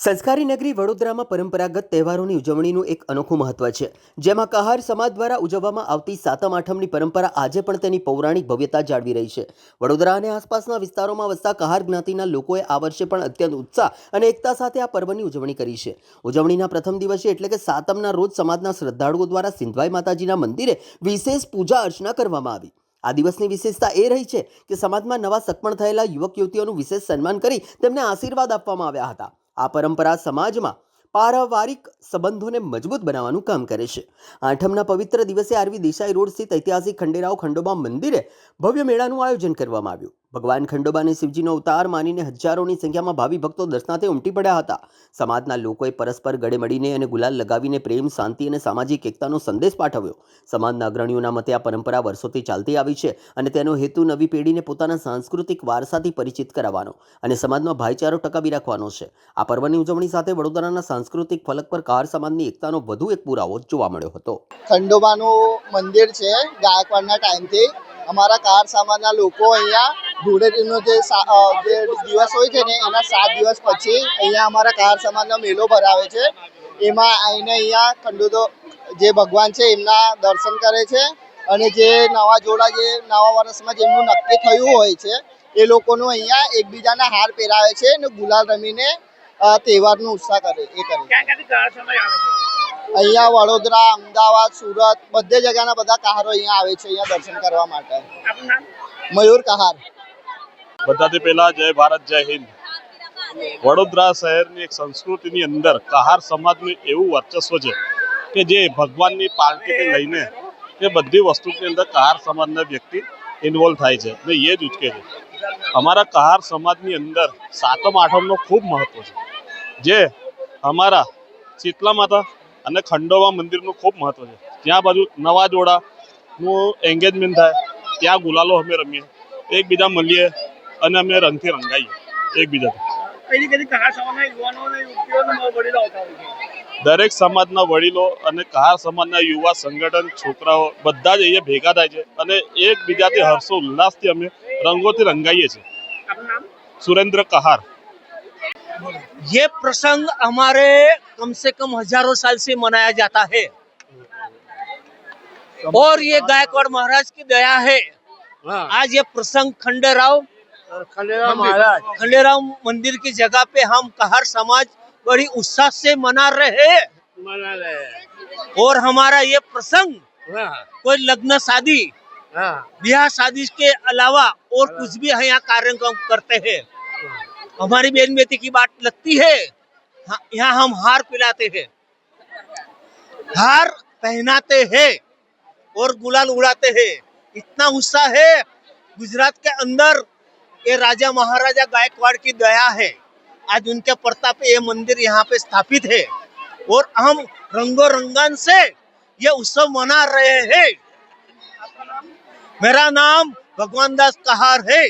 સંસ્કારી નગરી વડોદરામાં પરંપરાગત તહેવારોની ઉજવણીનું એક અનોખું મહત્વ છે, જેમાં કહાર સમાજ દ્વારા ઉજવવામાં આવતી સાતમ આઠમની પરંપરા આજે પણ તેની પૌરાણિક ભવ્યતા જાળવી રહી છે। વડોદરા અને આસપાસના વિસ્તારોમાં વસતા કહાર જ્ઞાતિના લોકોએ આ વર્ષે પણ અત્યંત ઉત્સાહ અને એકતા સાથે આ પર્વની ઉજવણી કરી છે। ઉજવણીના પ્રથમ દિવસે એટલે કે સાતમના રોજ સમાજના શ્રદ્ધાળુઓ દ્વારા સિંધવાઈ માતાજીના મંદિરે વિશેષ પૂજા અર્ચના કરવામાં આવી। આ દિવસની વિશેષતા એ રહી છે કે સમાજમાં નવા સગપણ થયેલા યુવક યુવતીઓનું વિશેષ સન્માન કરી તેમને આશીર્વાદ આપવામાં આવ્યા હતા। આ પરંપરા સમાજમાં પારિવારિક સંબંધોને મજબૂત બનાવવાનું કામ કરે છે। આઠમના પવિત્ર દિવસે આરવી દેસાઈ રોડ સ્થિત ઐતિહાસિક ખંડેરાવ ખંડોબા મંદિરે ભવ્ય મેળાનું આયોજન કરવામાં આવ્યું। ભગવાન ખંડોબાને શિવજીનો અવતાર માનીને હજારોની સંખ્યામાં ભાવિ ભક્તો દર્શનાર્થે ઉમટી પડ્યા હતા। સમાજના લોકોએ પરસ્પર ગળે મળીને અને ગુલાલ લગાવીને પ્રેમ, શાંતિ અને સામાજિક એકતાનો સંદેશ પાઠવ્યો। સમાજના અગ્રણીઓના મતે આ પરંપરા વર્ષોથી ચાલતી આવી છે અને તેનો હેતુ નવી પેઢીને પોતાના સાંસ્કૃતિક વારસાથી પરિચિત કરાવવાનો અને સમાજમાં ભાઈચારો ટકાવી રાખવાનો છે। આ પર્વની ઉજવણી સાથે વડોદરાના સાંસ્કૃતિક ફલક પર કહાર સમાજની એકતાનો વધુ એક પુરાવો જોવા મળ્યો હતો। ખંડોબાનું મંદિર છે, ગાયકવાડના ટાઈમથી અમારા કહાર સમાજના લોકો અહીંયા ધૂળેટીનો જે દિવસ હોય છે ને એના 7 દિવસ પછી અહીંયા અમારા કહાર સમાજનો મેળો ભરાવે છે। એમાં આવીને અહીંયા ખંડોદો જે ભગવાન છે એમના દર્શન કરે છે અને જે નવા જોડા જે નવા વર્ષમાં જેમનું નક્કી થયું હોય છે એ લોકોનું અહીંયા એકબીજાના હાર પહેરાવે છે અને ગુલાલ રમીને તહેવારનો ઉત્સાહ કરે અહીંયા વડોદરા, અમદાવાદ, સુરત બધે જગ્યાના બધા કહારો અહીંયા આવે છે અહીંયા દર્શન કરવા માટે। મયુર કહાર। બધાથી પહેલા જય ભારત, જય હિન્દ। વડોદરા શહેરની એક સંસ્કૃતિની અંદર કહાર સમાજનું એવું વર્ચસ્વ છે કે જે ભગવાનની પાલકીથી લઈને એ બધી વસ્તુની અંદર કહાર સમાજના વ્યક્તિ ઇન્વોલ્વ થાય છે અને એ જ ઉચકે છે। અમારા કહાર સમાજની અંદર સાતમ આઠમનો ખૂબ મહત્વ છે, જે અમારા શીતલા માતા અને ખંડોબા મંદિરનું ખૂબ મહત્વ છે। ત્યાં બાજુ નવા જોડાનું એન્ગેજમેન્ટ થાય, ત્યાં ગુલાલો અમે રમીએ, એકબીજા મળીએ અને અમે રંગથી રંગાઈએ એકબીજાથી। દરેક સમાજના વડીલો અને કહાર સમાજના યુવા સંગઠન, છોકરાઓ બધા જ અહીંયા ભેગા થાય છે અને એકબીજાથી હર્ષો ઉલ્લાસથી અમે રંગોથી રંગાઈએ છીએ। सुरेंद्र कहार। ये प्रसंग हमारे कम से कम हजारों साल से मनाया जाता है और ये गायकवाड़ महाराज की दया है। आज ये प्रसंग खंडेराव मंदिर की जगह पे हम कहार समाज बड़ी उत्साह से मना रहे हैं और हमारा ये प्रसंग कोई लग्न शादी, ब्याह शादी के अलावा और कुछ भी यहाँ कार्यक्रम करते हैं। हमारी बहन बेटी की बात लगती है, यहाँ हम हार पिलाते हैं, हार पहनाते हैं और गुलाल उड़ाते हैं। इतना उत्साह है गुजरात के अंदर। ये राजा महाराजा गायकवाड़ की दया है, आज उनके प्रताप पे ये मंदिर यहाँ पे स्थापित है और हम रंगो रंगन से ये उत्सव मना रहे हैं। मेरा नाम भगवान दास कहार है।